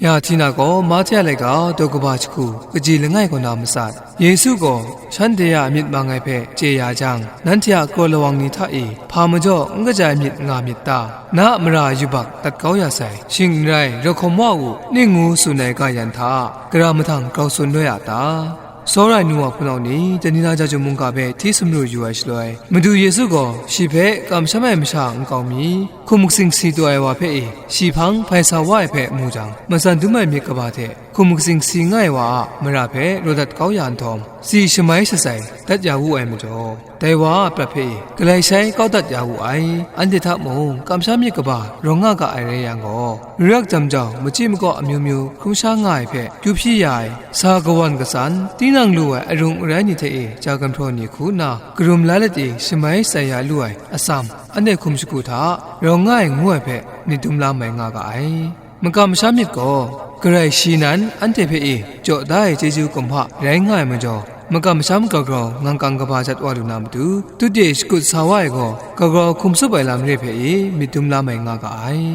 Ya tina ko matia lega dogobachku kaji lengai ko na masat. Yesu ko shandeya mit mangai phe che ya jang nantia ko lawang ni tha e phamajo ngaja mit nga mit ta na amra yubak tat kaw ya sai sing rai rokhomwa u ningu sunai ka yan tha kra mathang kaw sun lo ya taစောရိုင်နူဝဖုနောင်းနီတနိနာကြကြုံမုန်ကပဲတီစမလို့ယူရရှိလွယ်မဒူယေစုကိုရှီဖဲကမ်ရှမဲမရှာအကောင်မီခုမုစင်စီတွယ်ဝါဖဲရှီဖန်းဖိုင်ဆာဝိုင်ဖဲအမှုကြောင့်မစန်ဒူမိုင်မြေကပါတဲ့ခုမုစင်စီငိုင်ဝါမရဖဲရိုဒတ်ကောက်ရန်ထုံစီရှမိုင်းဆဆိုင်တတ်ကြဝူအိုင်မကျော်တိုင်ဝါပဖဲကလိုက်ဆိုင်ကောက်တတ်ကြဝူအိုင်အန်တီထမုံကမ်ရှာမြေကပါရောငါကအိုင်ရဲရန်ကိုရက်ဂျမ်ကြောင့်မကြည့်မကောအမျိုးမျိုးခုရှာငိုင်ဖဲကျူဖြစ်ရိုင်စာကဝန်ကစန်တင်းနန်လူဝဲအရုံရန်နီတဲ့ဂျာကမ်ထရိုနီခုနာဂရုမလာလက်တီရှမိုင်းဆိုင်ရလူအိုင်အစမ်အနေခုမစကူသာရောငိုင်ငွေဖဲနိတုမလာမိုင်ငါကအိုင်မကမရှာမြစ်ကိုဂရိုင်ရှိနန်အန်တေဖဲကြော့ဒိုင်ဂျေဂျူကွန်ဖရိုင်းငိုင်မကျော်မကမရှာမကောက်ကောင်ငန်ကန်ကဘာဇတ်ဝါလူနာမတူတူတေစကုဆာဝိုင်ကိုကောက်ခုမစပိုင်လာမရေဖဲမိတုမလာမိုင်ငါကအိုင်